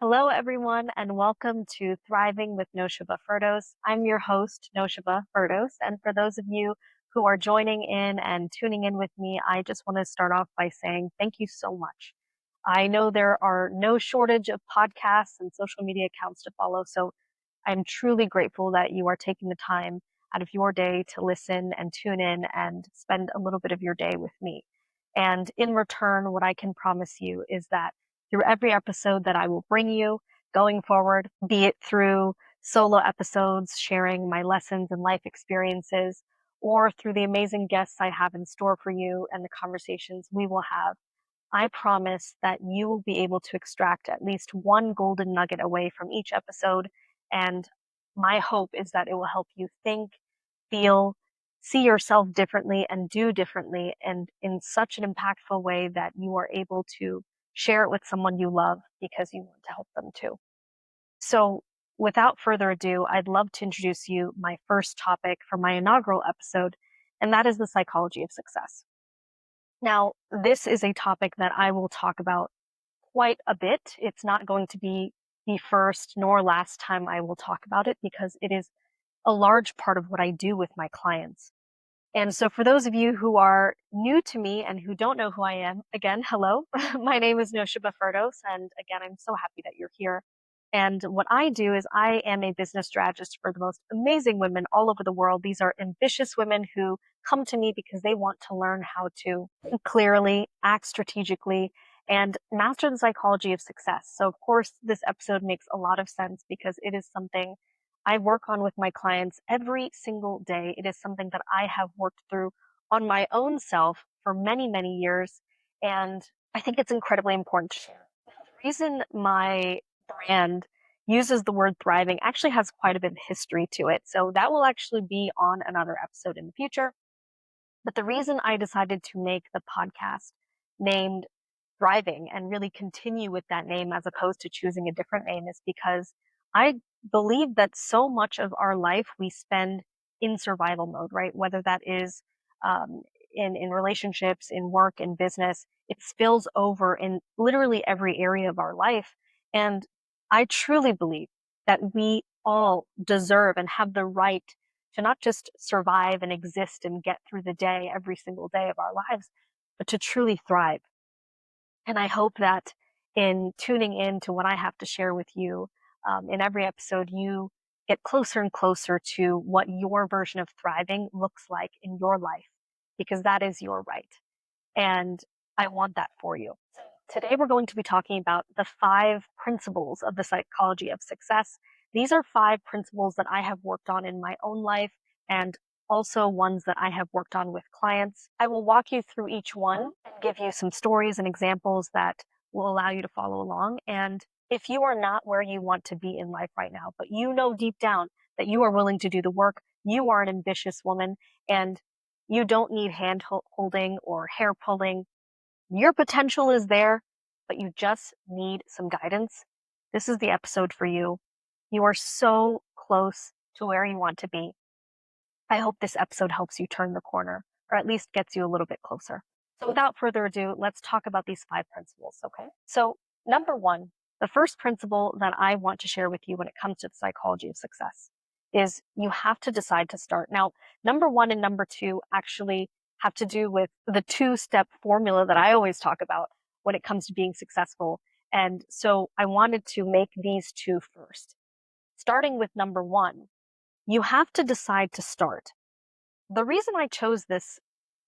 Hello, everyone, and welcome to Thriving with Naowshaba Ferdous. I'm your host, Naowshaba Ferdous, and for those of you who are joining in and tuning in with me, I just want to start off by saying thank you so much. I know there are no shortage of podcasts and social media accounts to follow, so I'm truly grateful that you are taking the time out of your day to listen and tune in and spend a little bit of your day with me. And in return, what I can promise you is that through every episode that I will bring you going forward, be it through solo episodes, sharing my lessons and life experiences, or through the amazing guests I have in store for you and the conversations we will have, I promise that you will be able to extract at least one golden nugget away from each episode. And my hope is that it will help you think, feel, see yourself differently, and do differently, and in such an impactful way that you are able to share it with someone you love because you want to help them too. So, without further ado, I'd love to introduce you my first topic for my inaugural episode, and that is the psychology of success. Now, this is a topic that I will talk about quite a bit. It's not going to be the first nor last time I will talk about it because it is a large part of what I do with my clients. And so, for those of you who are new to me and who don't know who I am, again, hello. My name is Naowshaba Ferdous, and again, I'm so happy that you're here. And what I do is I am a business strategist for the most amazing women all over the world. These are ambitious women who come to me because they want to learn how to think clearly, act strategically, and master the psychology of success. So, of course, this episode makes a lot of sense because it is something I work on with my clients every single day. It is something that I have worked through on my own self for many, many years. And I think it's incredibly important to share. The reason my brand uses the word thriving actually has quite a bit of history to it. So that will actually be on another episode in the future. But the reason I decided to make the podcast named Thriving and really continue with that name as opposed to choosing a different name is because I believe that so much of our life we spend in survival mode, right? Whether that is um, in relationships, in work, in business, it spills over in literally every area of our life. And I truly believe that we all deserve and have the right to not just survive and exist and get through the day every single day of our lives, but to truly thrive. And I hope that in tuning in to what I have to share with you in every episode, you get closer and closer to what your version of thriving looks like in your life, because that is your right. And I want that for you. Today, we're going to be talking about the 5 principles of the psychology of success. These are 5 principles that I have worked on in my own life and also ones that I have worked on with clients. I will walk you through each one and give you some stories and examples that will allow you to follow along. And if you are not where you want to be in life right now, but you know deep down that you are willing to do the work, you are an ambitious woman, and you don't need hand holding or hair pulling. Your potential is there, but you just need some guidance. This is the episode for you. You are so close to where you want to be. I hope this episode helps you turn the corner, or at least gets you a little bit closer. So without further ado, let's talk about these 5 principles, okay? So number one, the first principle that I want to share with you when it comes to the psychology of success is you have to decide to start. Now, number one and number two actually have to do with the 2-step formula that I always talk about when it comes to being successful. And so I wanted to make these two first. Starting with number one, you have to decide to start. The reason I chose this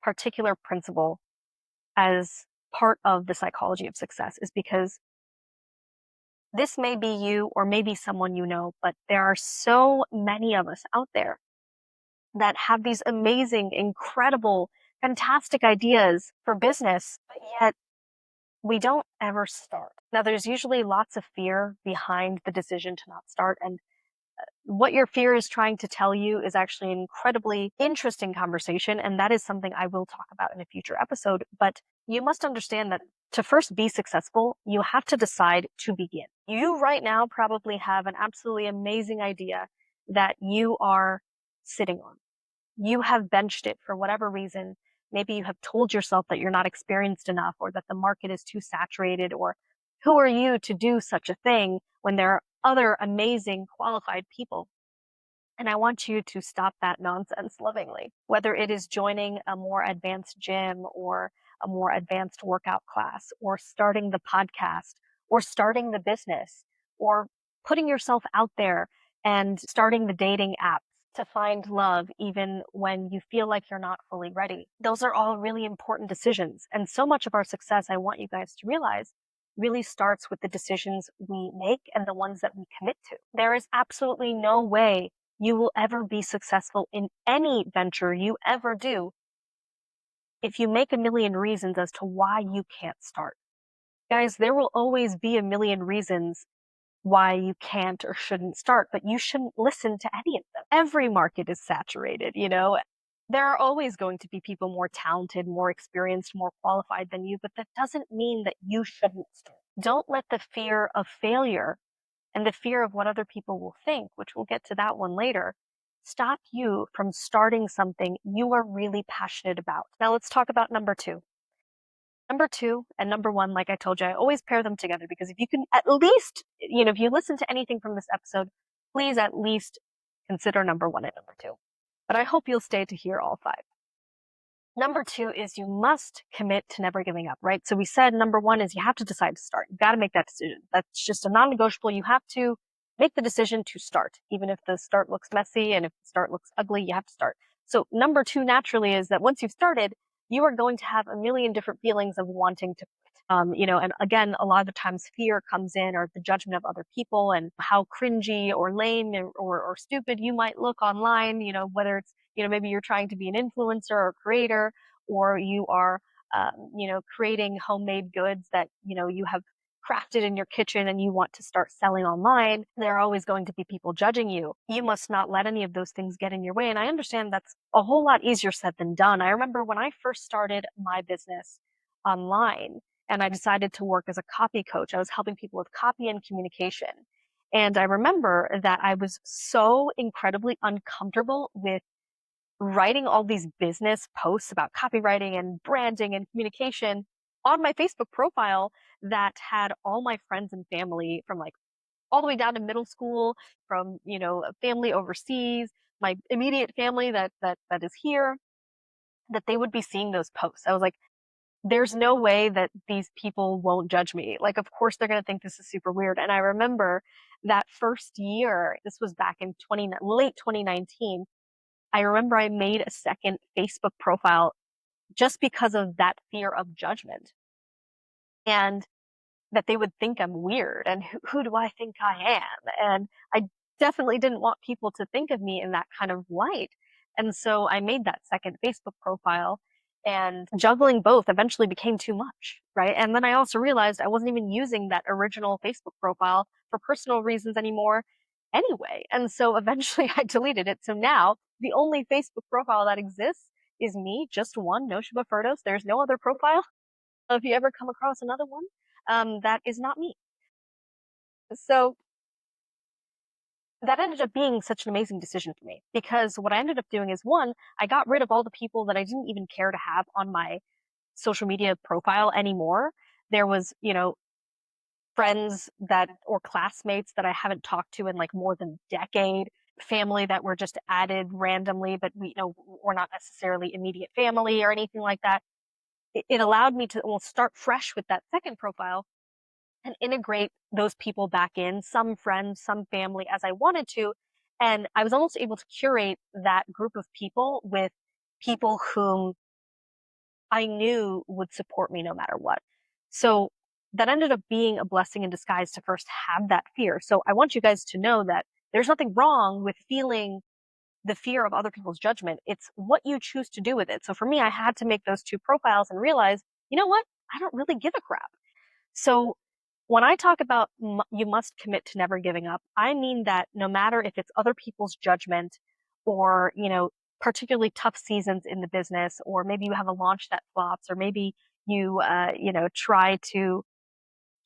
particular principle as part of the psychology of success is because this may be you or maybe someone you know, but there are so many of us out there that have these amazing, incredible, fantastic ideas for business, but yet we don't ever start. Now, there's usually lots of fear behind the decision to not start, and what your fear is trying to tell you is actually an incredibly interesting conversation. And that is something I will talk about in a future episode. But you must understand that to first be successful, you have to decide to begin. You right now probably have an absolutely amazing idea that you are sitting on. You have benched it for whatever reason. Maybe you have told yourself that you're not experienced enough or that the market is too saturated or Who are you to do such a thing when there are other amazing, qualified people? And I want you to stop that nonsense lovingly, whether it is joining a more advanced gym or a more advanced workout class, or starting the podcast, or starting the business, or putting yourself out there and starting the dating apps to find love, even when you feel like you're not fully ready. Those are all really important decisions. And so much of our success, I want you guys to realize, really starts with the decisions we make and the ones that we commit to. There is absolutely no way you will ever be successful in any venture you ever do if you make a million reasons as to why you can't start. Guys, there will always be a million reasons why you can't or shouldn't start, but you shouldn't listen to any of them. Every market is saturated, you know. There are always going to be people more talented, more experienced, more qualified than you, but that doesn't mean that you shouldn't start. Don't let the fear of failure and the fear of what other people will think, which we'll get to that one later, stop you from starting something you are really passionate about. Now let's talk about number two. Number two and number one, like I told you, I always pair them together because if you can at least, if you listen to anything from this episode, please at least consider number one and number two. But I hope you'll stay to hear all five. Number two is you must commit to never giving up, right? So we said number one is you have to decide to start. You've got to make that decision. That's just a non-negotiable. You have to make the decision to start. Even if the start looks messy and if the start looks ugly, you have to start. So number two naturally is that once you've started, you are going to have a million different feelings of wanting to quit. And again, a lot of the times fear comes in, or the judgment of other people and how cringy or lame or stupid you might look online, whether it's, maybe you're trying to be an influencer or creator, or you are, creating homemade goods that, you have crafted in your kitchen and you want to start selling online. There are always going to be people judging you. You must not let any of those things get in your way. And I understand that's a whole lot easier said than done. I remember when I first started my business online and I decided to work as a copy coach, I was helping people with copy and communication. And I remember that I was so incredibly uncomfortable with writing all these business posts about copywriting and branding and communication on my Facebook profile that had all my friends and family from like all the way down to middle school, from, a family overseas, my immediate family that is here, that they would be seeing those posts. I was like, there's no way that these people won't judge me. Like, of course they're going to think this is super weird. And I remember that first year, this was back in late 2019. I remember I made a second Facebook profile just because of that fear of judgment and that they would think I'm weird and who do I think I am? And I definitely didn't want people to think of me in that kind of light. And so I made that second Facebook profile, and juggling both eventually became too much, right? And then I also realized I wasn't even using that original Facebook profile for personal reasons anymore anyway. And so eventually I deleted it. So now the only Facebook profile that exists is me, just one, Naowshaba Ferdous. There's no other profile. If you ever come across another one, that is not me. So that ended up being such an amazing decision for me because what I ended up doing is one, I got rid of all the people that I didn't even care to have on my social media profile anymore. There was, friends that or classmates that I haven't talked to in like more than a decade, family that were just added randomly, but we're not necessarily immediate family or anything like that. It allowed me to start fresh with that second profile and integrate those people back in, some friends, some family, as I wanted to. And I was almost able to curate that group of people with people whom I knew would support me no matter what. So that ended up being a blessing in disguise to first have that fear. So I want you guys to know that there's nothing wrong with feeling the fear of other people's judgment. It's what you choose to do with it. So for me, I had to make those two profiles and realize, you know what? I don't really give a crap. So when I talk about you must commit to never giving up, I mean that no matter if it's other people's judgment or, particularly tough seasons in the business, or maybe you have a launch that flops, or maybe you, try to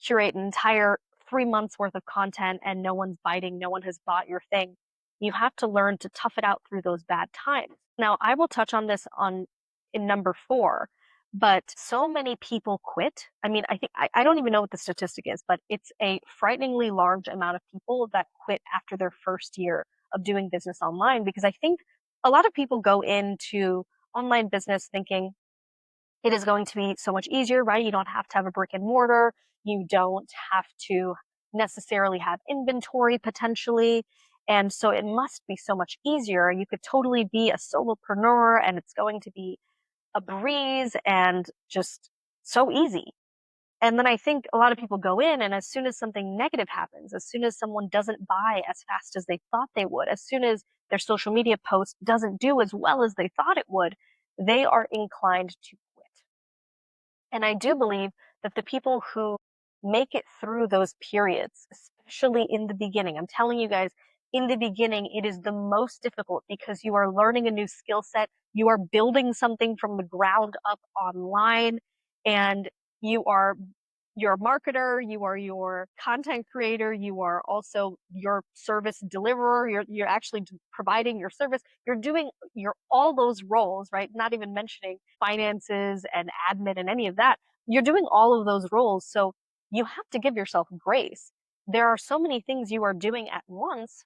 curate an entire 3 months worth of content and no one's biting, no one has bought your thing. You have to learn to tough it out through those bad times. Now, I will touch on this in number four, but so many people quit. I mean, I think I don't even know what the statistic is, but it's a frighteningly large amount of people that quit after their first year of doing business online because I think a lot of people go into online business thinking it is going to be so much easier, right? You don't have to have a brick and mortar. You don't have to necessarily have inventory potentially. And so it must be so much easier. You could totally be a solopreneur and it's going to be a breeze and just so easy. And then I think a lot of people go in, and as soon as something negative happens, as soon as someone doesn't buy as fast as they thought they would, as soon as their social media post doesn't do as well as they thought it would, they are inclined to quit. And I do believe that the people who make it through those periods, especially in the beginning, I'm telling you guys, in the beginning, it is the most difficult because you are learning a new skill set. You are building something from the ground up online and you are your marketer, you are your content creator, you are also your service deliverer, you're actually providing your service. You're doing your all those roles, right? Not even mentioning finances and admin and any of that. You're doing all of those roles. So you have to give yourself grace. There are so many things you are doing at once.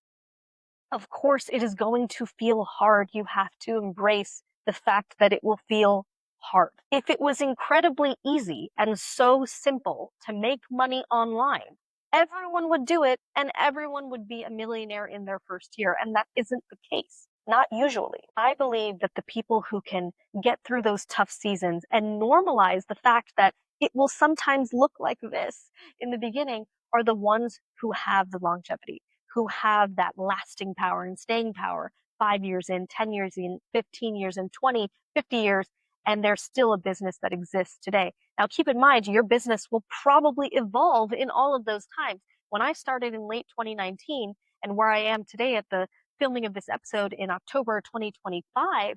Of course, it is going to feel hard. You have to embrace the fact that it will feel hard. If it was incredibly easy and so simple to make money online, everyone would do it and everyone would be a millionaire in their first year. And that isn't the case. Not usually. I believe that the people who can get through those tough seasons and normalize the fact that it will sometimes look like this in the beginning are the ones who have the longevity, who have that lasting power and staying power 5 years in, 10 years in, 15 years in, 20, 50 years, and there's still a business that exists today. Now, keep in mind, your business will probably evolve in all of those times. When I started in late 2019 and where I am today at the filming of this episode in October 2025,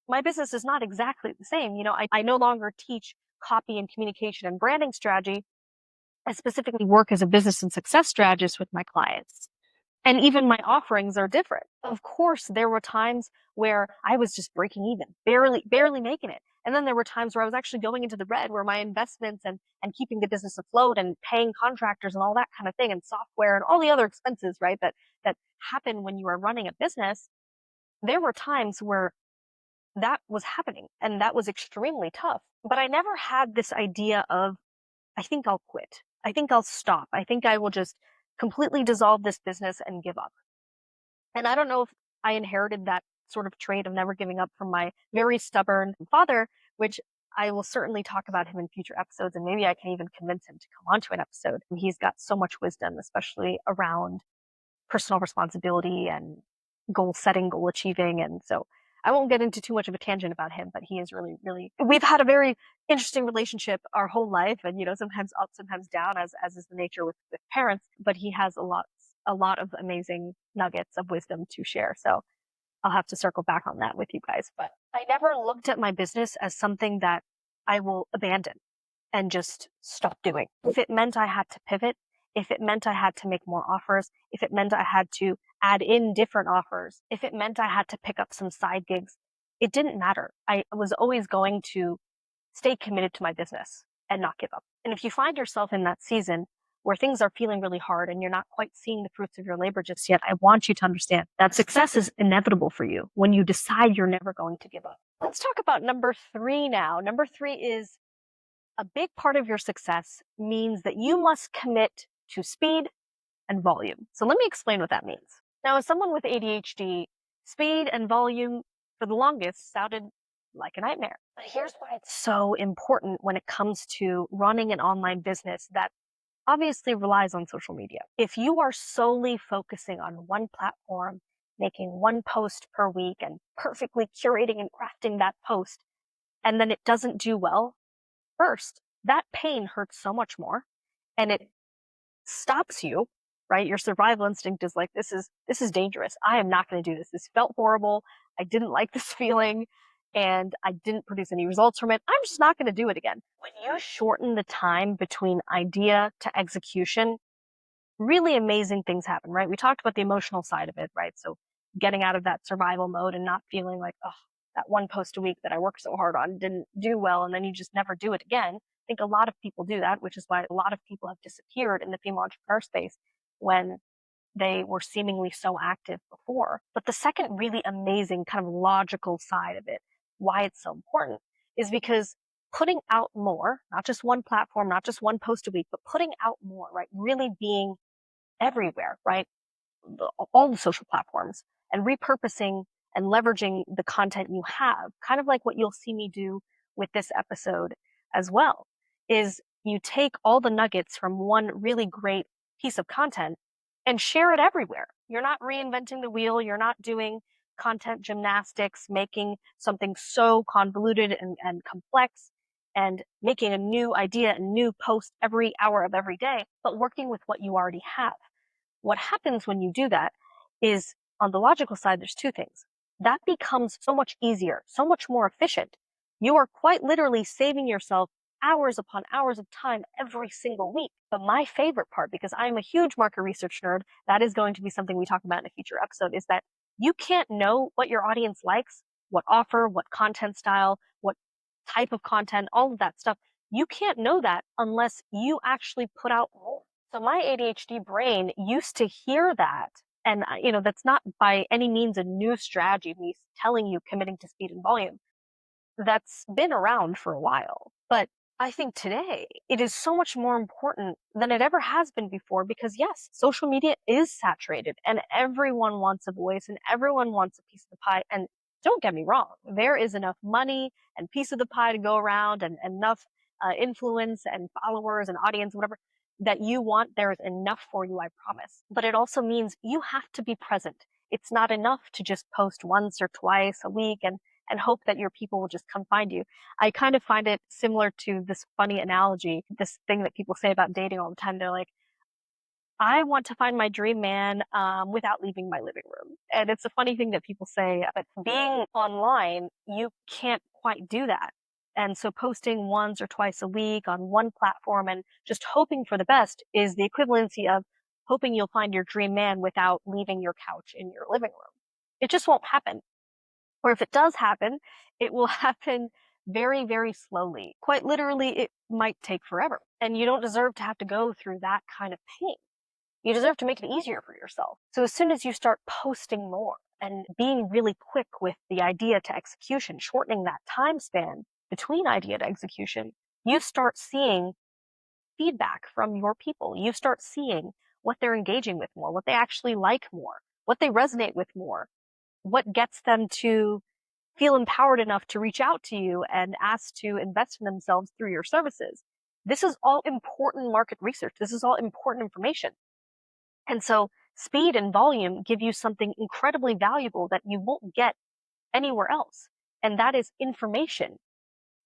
my business is not exactly the same. I no longer teach copy and communication and branding strategy. I specifically work as a business and success strategist with my clients. And even my offerings are different. Of course, there were times where I was just breaking even, barely making it. And then there were times where I was actually going into the red, where my investments and keeping the business afloat and paying contractors and all that kind of thing and software and all the other expenses, right, that happen when you are running a business. There were times where that was happening and that was extremely tough. But I never had this idea of, I think I'll quit. I think I'll stop. I think I will just completely dissolve this business and give up. And I don't know if I inherited that sort of trait of never giving up from my very stubborn father, which I will certainly talk about him in future episodes. And maybe I can even convince him to come onto an episode. He's got so much wisdom, especially around personal responsibility and goal setting, goal achieving. And so I won't get into too much of a tangent about him, but he is really, really, we've had a very interesting relationship our whole life. And, sometimes up, sometimes down, as is the nature with parents, but he has a lot of amazing nuggets of wisdom to share. So I'll have to circle back on that with you guys. But I never looked at my business as something that I will abandon and just stop doing. If it meant I had to pivot, if it meant I had to make more offers, if it meant I had to add in different offers, if it meant I had to pick up some side gigs, it didn't matter. I was always going to stay committed to my business and not give up. And if you find yourself in that season where things are feeling really hard and you're not quite seeing the fruits of your labor just yet, I want you to understand that success is inevitable for you when you decide you're never going to give up. Let's talk about number 3 now. Number 3 is a big part of your success means that you must commit to speed and volume. So let me explain what that means. Now, as someone with ADHD, speed and volume for the longest sounded like a nightmare. But here's why it's so important when it comes to running an online business that obviously relies on social media. If you are solely focusing on one platform, making one post per week and perfectly curating and crafting that post, and then it doesn't do well, first, that pain hurts so much more and it stops you, right? Your survival instinct is like, this is dangerous. I am not going to do this. This felt horrible. I didn't like this feeling and I didn't produce any results from it. I'm just not going to do it again. When you shorten the time between idea to execution, really amazing things happen, right? We talked about the emotional side of it, right? So getting out of that survival mode and not feeling like, oh, that one post a week that I worked so hard on didn't do well, and then you just never do it again. I think a lot of people do that, which is why a lot of people have disappeared in the female entrepreneur space when they were seemingly so active before. But the second really amazing kind of logical side of it, why it's so important, is because putting out more, not just one platform, not just one post a week, but putting out more, right? Really being everywhere, right? All the social platforms and repurposing and leveraging the content you have, kind of like what you'll see me do with this episode as well, is you take all the nuggets from one really great piece of content and share it everywhere. You're not reinventing the wheel. You're not doing content gymnastics, making something so convoluted and complex and making a new idea, a new post every hour of every day, but working with what you already have. What happens when you do that is, on the logical side, there's two things. That becomes so much easier, so much more efficient. You are quite literally saving yourself hours upon hours of time every single week. But my favorite part, because I'm a huge market research nerd, that is going to be something we talk about in a future episode, is that you can't know what your audience likes, what offer, what content style, what type of content, all of that stuff. You can't know that unless you actually put out more. So my ADHD brain used to hear that. And, that's not by any means a new strategy, me telling you committing to speed and volume. That's been around for a while. But I think today it is so much more important than it ever has been before because, yes, social media is saturated and everyone wants a voice and everyone wants a piece of the pie. And don't get me wrong, there is enough money and piece of the pie to go around and enough influence and followers and audience, whatever that you want. There is enough for you, I promise. But it also means you have to be present. It's not enough to just post once or twice a week and hope that your people will just come find you. I kind of find it similar to this funny analogy, this thing that people say about dating all the time. They're like, I want to find my dream man without leaving my living room. And it's a funny thing that people say, but being online, you can't quite do that. And so posting once or twice a week on one platform and just hoping for the best is the equivalency of hoping you'll find your dream man without leaving your couch in your living room. It just won't happen. Or if it does happen, it will happen very, very slowly. Quite literally, it might take forever. And you don't deserve to have to go through that kind of pain. You deserve to make it easier for yourself. So as soon as you start posting more and being really quick with the idea to execution, shortening that time span between idea to execution, you start seeing feedback from your people. You start seeing what they're engaging with more, what they actually like more, what they resonate with more, what gets them to feel empowered enough to reach out to you and ask to invest in themselves through your services. This is all important market research. This is all important information. And so speed and volume give you something incredibly valuable that you won't get anywhere else. And that is information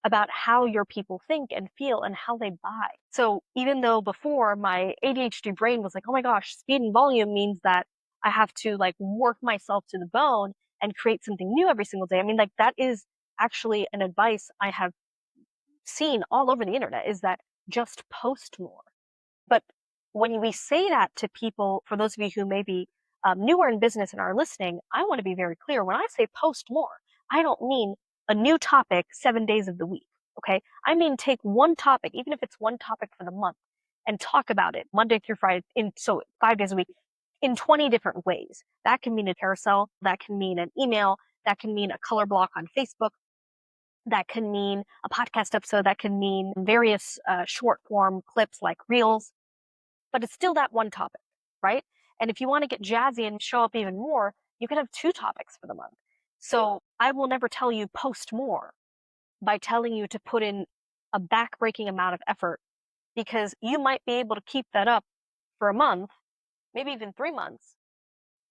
about how your people think and feel and how they buy. So even though before my ADHD brain was like, oh my gosh, speed and volume means that I have to like work myself to the bone and create something new every single day. I mean, like that is actually an advice I have seen all over the internet, is that just post more. But when we say that to people, for those of you who may be newer in business and are listening, I want to be very clear. When I say post more, I don't mean a new topic 7 days of the week. Okay. I mean, take one topic, even if it's one topic for the month, and talk about it Monday through Friday, so 5 days a week, in 20 different ways. That can mean a carousel. That can mean an email. That can mean a color block on Facebook. That can mean a podcast episode. That can mean various short form clips like reels, but it's still that one topic, right? And if you want to get jazzy and show up even more, you can have two topics for the month. So I will never tell you post more by telling you to put in a backbreaking amount of effort, because you might be able to keep that up for a month, maybe even 3 months,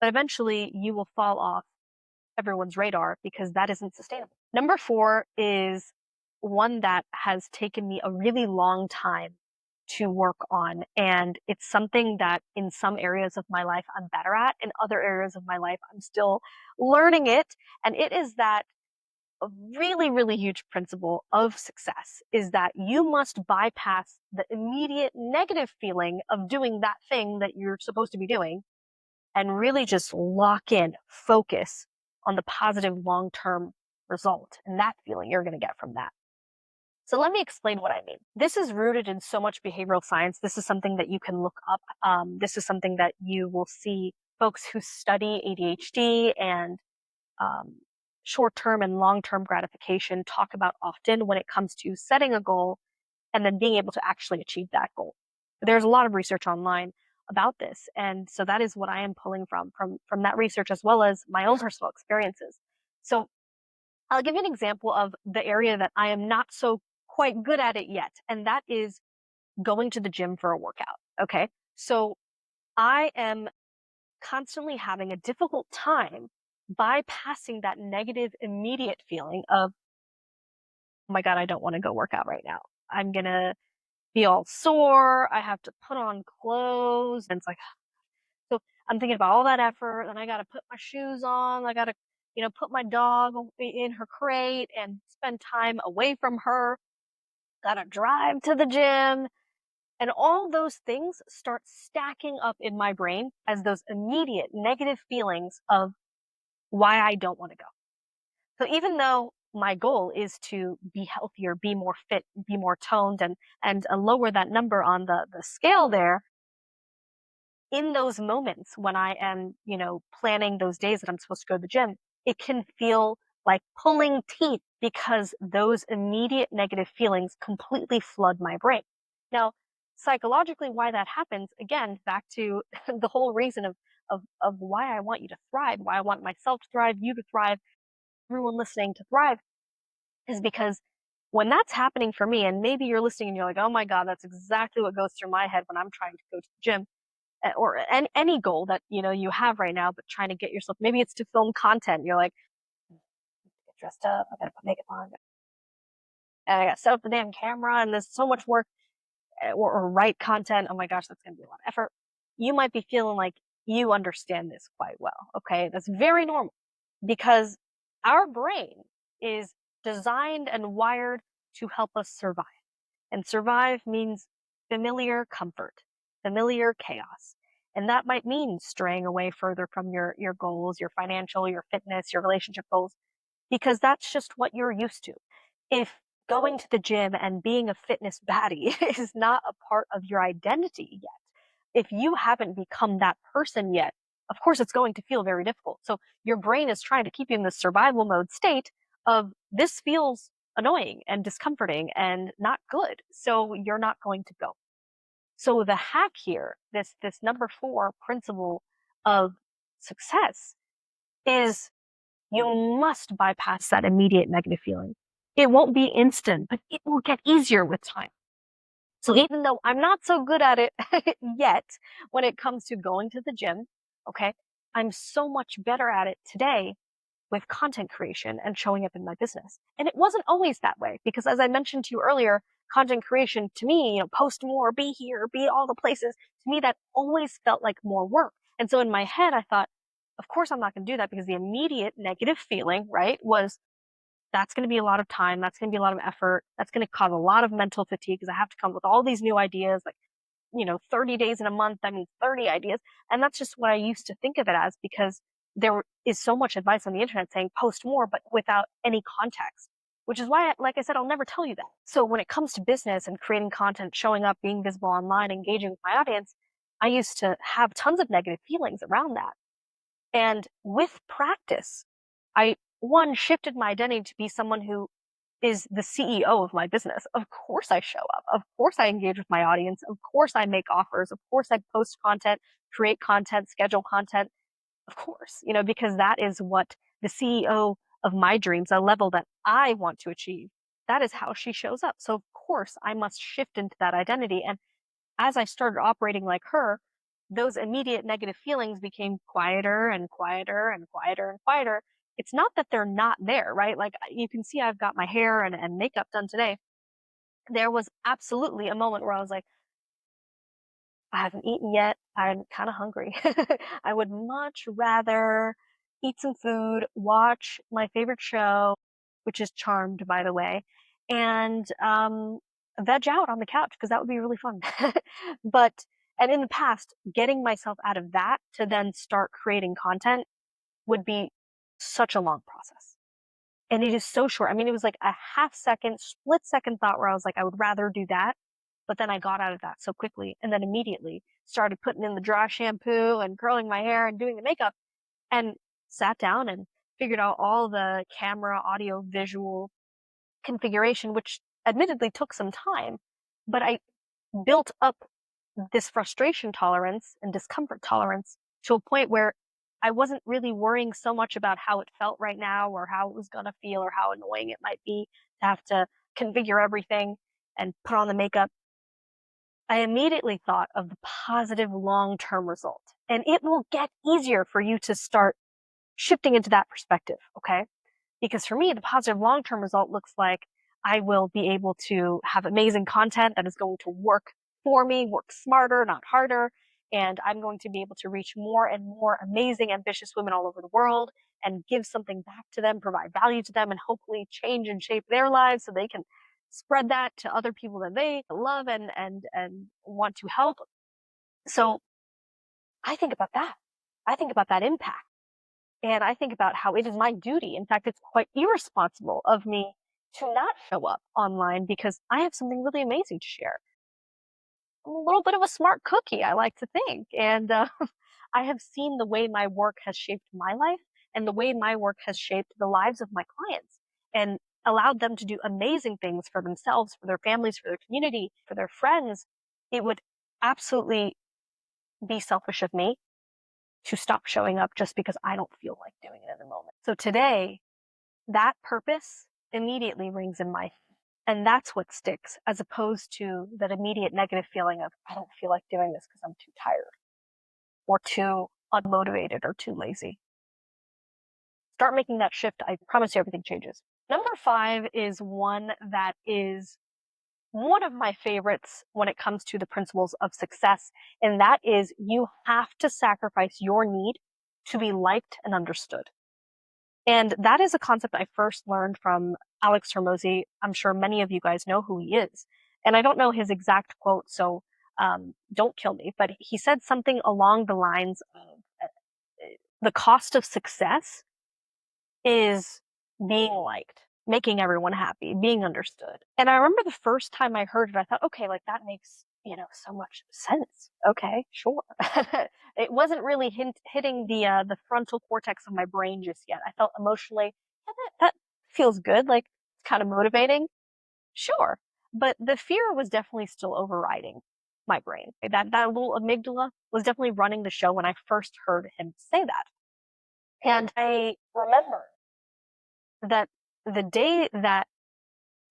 but eventually you will fall off everyone's radar because that isn't sustainable. Number 4 is one that has taken me a really long time to work on. And it's something that in some areas of my life I'm better at. In other areas of my life, I'm still learning it. And it is that a really, really huge principle of success is that you must bypass the immediate negative feeling of doing that thing that you're supposed to be doing and really just lock in, focus on the positive long-term result and that feeling you're going to get from that. So let me explain what I mean. This is rooted in so much behavioral science. This is something that you can look up. This is something that you will see folks who study ADHD and um, short-term and long-term gratification talk about often when it comes to setting a goal and then being able to actually achieve that goal. There's a lot of research online about this, and so that is what I am pulling from that research as well as my own personal experiences. So I'll give you an example of the area that I am not so quite good at it yet, and that is going to the gym for a workout. Okay. So I am constantly having a difficult time bypassing that negative immediate feeling of, oh my God, I don't want to go work out right now. I'm going to be all sore. I have to put on clothes. And it's like, so I'm thinking about all that effort. Then I got to put my shoes on. I got to, put my dog in her crate and spend time away from her. Got to drive to the gym. And all those things start stacking up in my brain as those immediate negative feelings of why I don't want to go. So even though my goal is to be healthier, be more fit, be more toned, and lower that number on the scale there, in those moments when I am, planning those days that I'm supposed to go to the gym, it can feel like pulling teeth because those immediate negative feelings completely flood my brain. Now, psychologically, why that happens, again, back to the whole reason of why I want you to thrive, why I want myself to thrive, you to thrive, everyone listening to thrive, is because when that's happening for me, and maybe you're listening and you're like, oh my God, that's exactly what goes through my head when I'm trying to go to the gym or any goal that you have right now, but trying to get yourself, maybe it's to film content. You're like, get dressed up, I gotta put makeup on, and I gotta set up the damn camera, and there's so much work, or write content. Oh my gosh, that's gonna be a lot of effort. You might be feeling like you understand this quite well. Okay, that's very normal because our brain is designed and wired to help us survive. And survive means familiar comfort, familiar chaos. And that might mean straying away further from your goals, your financial, your fitness, your relationship goals, because that's just what you're used to. If going to the gym and being a fitness baddie is not a part of your identity yet, if you haven't become that person yet, of course it's going to feel very difficult. So your brain is trying to keep you in this survival mode state of this feels annoying and discomforting and not good. So you're not going to go. So the hack here, this number 4 principle of success is you must bypass that immediate negative feeling. It won't be instant, but it will get easier with time. So even though I'm not so good at it yet when it comes to going to the gym, okay, I'm so much better at it today with content creation and showing up in my business. And it wasn't always that way because as I mentioned to you earlier, content creation to me, post more, be here, be all the places, to me that always felt like more work. And so in my head, I thought, of course I'm not going to do that because the immediate negative feeling, right, was that's going to be a lot of time. That's going to be a lot of effort. That's going to cause a lot of mental fatigue because I have to come up with all these new ideas, like, 30 days in a month. I mean, 30 ideas. And that's just what I used to think of it as because there is so much advice on the internet saying post more, but without any context, which is why, like I said, I'll never tell you that. So when it comes to business and creating content, showing up, being visible online, engaging with my audience, I used to have tons of negative feelings around that. And with practice, I, one, shifted my identity to be someone who is the CEO of my business. Of course I show up. Of course I engage with my audience. Of course I make offers. Of course I post content, create content, schedule content. Of course, because that is what the CEO of my dreams, a level that I want to achieve, that is how she shows up. So of course I must shift into that identity. And as I started operating like her, those immediate negative feelings became quieter and quieter and quieter and quieter. It's not that they're not there, right? Like you can see I've got my hair and makeup done today. There was absolutely a moment where I was like, I haven't eaten yet. I'm kind of hungry. I would much rather eat some food, watch my favorite show, which is Charmed, by the way, and veg out on the couch because that would be really fun. But, and in the past, getting myself out of that to then start creating content would be such a long process. And it is so short. I mean, it was like a half second, split second thought where I was like, I would rather do that. But then I got out of that so quickly and then immediately started putting in the dry shampoo and curling my hair and doing the makeup and sat down and figured out all the camera, audio, visual configuration, which admittedly took some time. But I built up this frustration tolerance and discomfort tolerance to a point where I wasn't really worrying so much about how it felt right now or how it was going to feel or how annoying it might be to have to configure everything and put on the makeup. I immediately thought of the positive long term result. And it will get easier for you to start shifting into that perspective. Okay. Because for me, the positive long term result looks like I will be able to have amazing content that is going to work for me, work smarter, not harder. And I'm going to be able to reach more and more amazing, ambitious women all over the world and give something back to them, provide value to them, and hopefully change and shape their lives so they can spread that to other people that they love and want to help. So I think about that. I think about that impact. And I think about how it is my duty. In fact, it's quite irresponsible of me to not show up online because I have something really amazing to share. I'm a little bit of a smart cookie, I like to think. And I have seen the way my work has shaped my life and the way my work has shaped the lives of my clients and allowed them to do amazing things for themselves, for their families, for their community, for their friends. It would absolutely be selfish of me to stop showing up just because I don't feel like doing it in the moment. So today, that purpose immediately rings in my head. And that's what sticks, as opposed to that immediate negative feeling of, I don't feel like doing this because I'm too tired or too unmotivated or too lazy. Start making that shift. I promise you everything changes. Number 5 is one that is one of my favorites when it comes to the principles of success. And that is you have to sacrifice your need to be liked and understood. And that is a concept I first learned from Alex Hormozi. I'm sure many of you guys know who he is. And I don't know his exact quote, so don't kill me. But he said something along the lines of the cost of success is being liked, making everyone happy, being understood. And I remember the first time I heard it, I thought, okay, like that makes, so much sense. Okay, sure. It wasn't really hitting the frontal cortex of my brain just yet. I felt emotionally, yeah, that feels good. Like it's kind of motivating. Sure. But the fear was definitely still overriding my brain. That little amygdala was definitely running the show when I first heard him say that. And I remember that the day that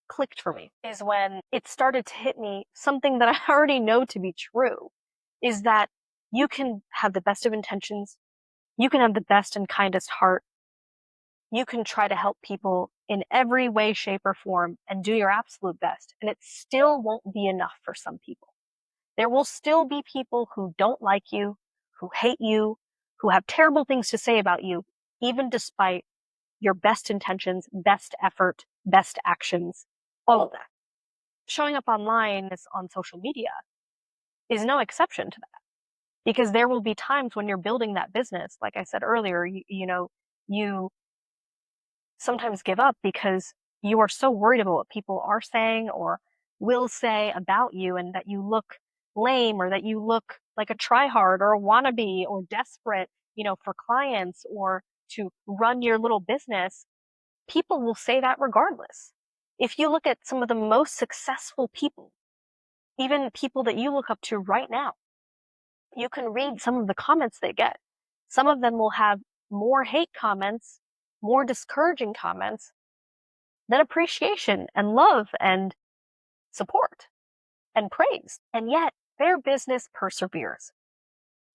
clicked for me is when it started to hit me something that I already know to be true is that you can have the best of intentions, you can have the best and kindest heart, you can try to help people in every way, shape, or form and do your absolute best, and it still won't be enough for some people. There will still be people who don't like you, who hate you, who have terrible things to say about you, even despite your best intentions, best effort, best actions, all of that. Showing up online on social media is no exception to that because there will be times when you're building that business. Like I said earlier, you sometimes give up because you are so worried about what people are saying or will say about you and that you look lame or that you look like a tryhard or a wannabe or desperate, for clients or to run your little business. People will say that regardless. If you look at some of the most successful people, even people that you look up to right now, you can read some of the comments they get. Some of them will have more hate comments, more discouraging comments than appreciation and love and support and praise. And yet their business perseveres.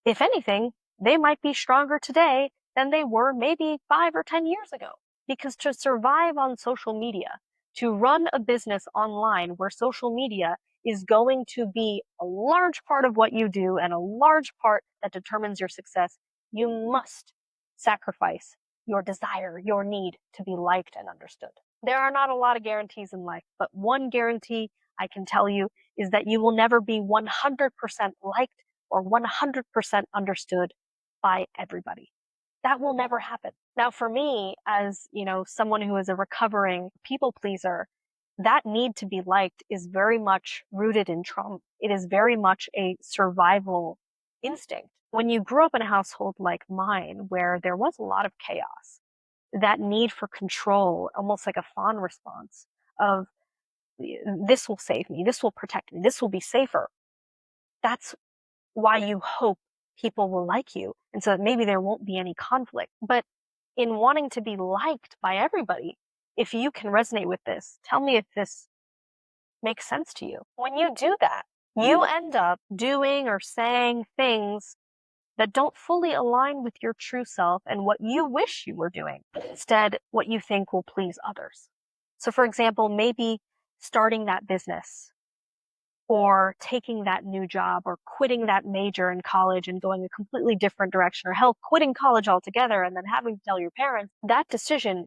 If anything, they might be stronger today than they were maybe 5 or 10 years ago. Because to survive on social media, to run a business online where social media is going to be a large part of what you do and a large part that determines your success, you must sacrifice your desire, your need to be liked and understood. There are not a lot of guarantees in life, but one guarantee I can tell you is that you will never be 100% liked or 100% understood by everybody. That will never happen. Now, for me, as someone who is a recovering people pleaser, that need to be liked is very much rooted in trauma. It is very much a survival instinct. When you grew up in a household like mine, where there was a lot of chaos, that need for control, almost like a fawn response of this will save me, this will protect me, this will be safer. That's why you hope people will like you. And so that maybe there won't be any conflict. But in wanting to be liked by everybody, if you can resonate with this, tell me if this makes sense to you. When you do that, you end up doing or saying things that don't fully align with your true self and what you wish you were doing, but instead what you think will please others. So for example, maybe starting that business or taking that new job or quitting that major in college and going a completely different direction, or hell, quitting college altogether and then having to tell your parents, that decision,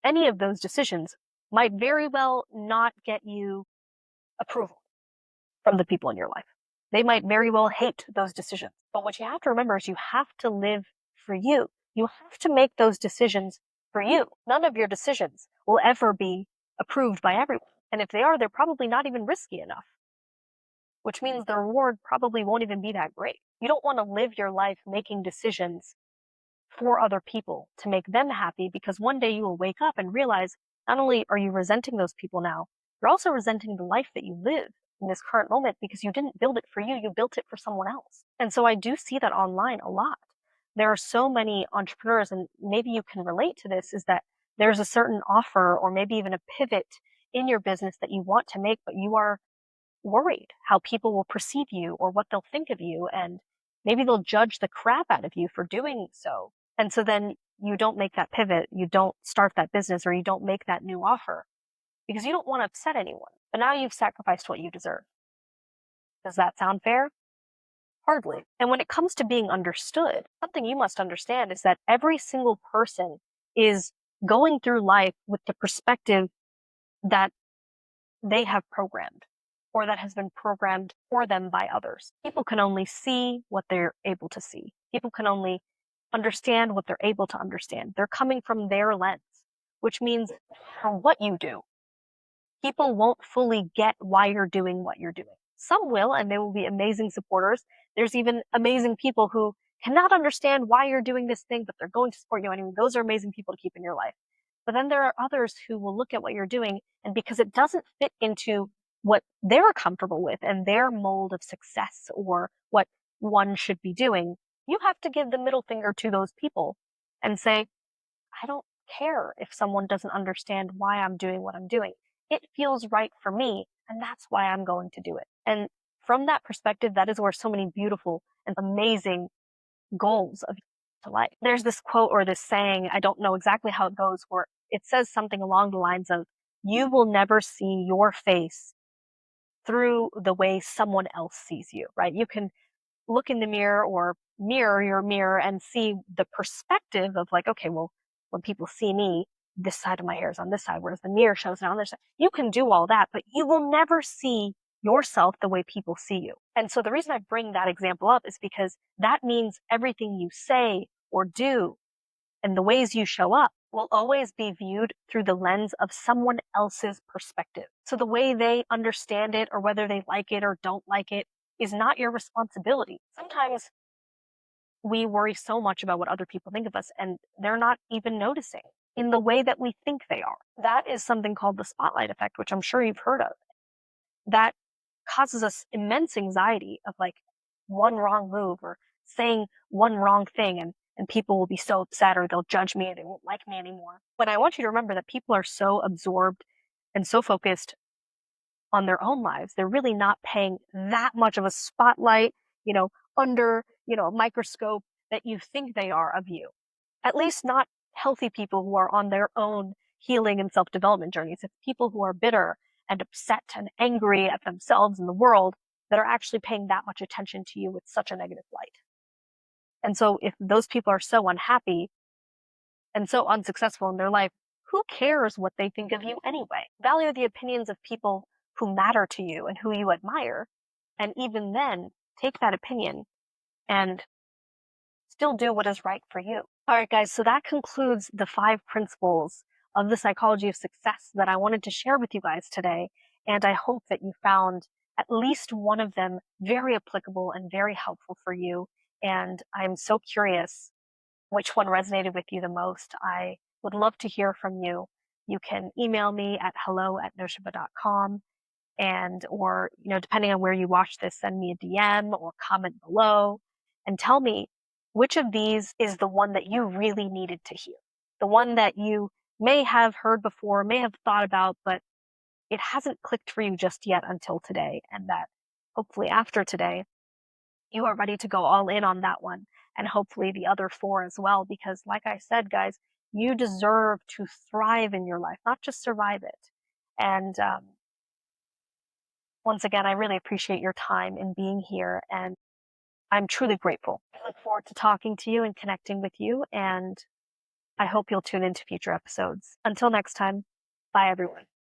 any of those decisions might very well not get you approval from the people in your life. They might very well hate those decisions. But what you have to remember is you have to live for you. You have to make those decisions for you. None of your decisions will ever be approved by everyone. And if they are, they're probably not even risky enough, which means the reward probably won't even be that great. You don't want to live your life making decisions for other people to make them happy, because one day you will wake up and realize not only are you resenting those people now, you're also resenting the life that you live in this current moment because you didn't build it for you, you built it for someone else. And so I do see that online a lot. There are so many entrepreneurs, and maybe you can relate to this, is that there's a certain offer or maybe even a pivot in your business that you want to make, but you are worried how people will perceive you or what they'll think of you, and maybe they'll judge the crap out of you for doing so. And so then you don't make that pivot, you don't start that business, or you don't make that new offer because you don't want to upset anyone. But now you've sacrificed what you deserve. Does that sound fair? Hardly. And when it comes to being understood, something you must understand is that every single person is going through life with the perspective that they have programmed, or that has been programmed for them by others. People can only see what they're able to see. People can only understand what they're able to understand. They're coming from their lens, which means for what you do, people won't fully get why you're doing what you're doing. Some will, and they will be amazing supporters. There's even amazing people who cannot understand why you're doing this thing, but they're going to support you anyway. Those are amazing people to keep in your life. But then there are others who will look at what you're doing, and because it doesn't fit into what they're comfortable with and their mold of success or what one should be doing, you have to give the middle finger to those people and say, I don't care if someone doesn't understand why I'm doing what I'm doing. It feels right for me, and that's why I'm going to do it. And from that perspective, that is where so many beautiful and amazing goals of life. There's this quote or this saying, I don't know exactly how it goes, where it says something along the lines of, you will never see your face through the way someone else sees you, right? You can look in the mirror or mirror your mirror and see the perspective of like, okay, well, when people see me, this side of my hair is on this side, whereas the mirror shows it on this side. You can do all that, but you will never see yourself the way people see you. And so the reason I bring that example up is because that means everything you say or do and the ways you show up will always be viewed through the lens of someone else's perspective. So the way they understand it or whether they like it or don't like it is not your responsibility. Sometimes we worry so much about what other people think of us, and they're not even noticing in the way that we think they are. That is something called the spotlight effect, which I'm sure you've heard of. That causes us immense anxiety of like one wrong move or saying one wrong thing, and people will be so upset or they'll judge me and they won't like me anymore. But I want you to remember that people are so absorbed and so focused on their own lives. They're really not paying that much of a spotlight, under, a microscope that you think they are of you. At least not healthy people who are on their own healing and self-development journeys. It's people who are bitter and upset and angry at themselves and the world that are actually paying that much attention to you with such a negative light. And so if those people are so unhappy and so unsuccessful in their life, who cares what they think of you anyway? Value the opinions of people who matter to you and who you admire. And even then, take that opinion and still do what is right for you. All right, guys, so that concludes the 5 principles of the psychology of success that I wanted to share with you guys today. And I hope that you found at least one of them very applicable and very helpful for you. And I'm so curious which one resonated with you the most. I would love to hear from you. You can email me at hello@naowshaba.com, and or depending on where you watch this, send me a DM or comment below and tell me which of these is the one that you really needed to hear, the one that you may have heard before, may have thought about, but it hasn't clicked for you just yet until today, and that hopefully after today you are ready to go all in on that one, and hopefully the other 4 as well, because like I said, guys, you deserve to thrive in your life, not just survive it. And once again, I really appreciate your time in being here, and I'm truly grateful. I look forward to talking to you and connecting with you, and I hope you'll tune into future episodes. Until next time, bye everyone.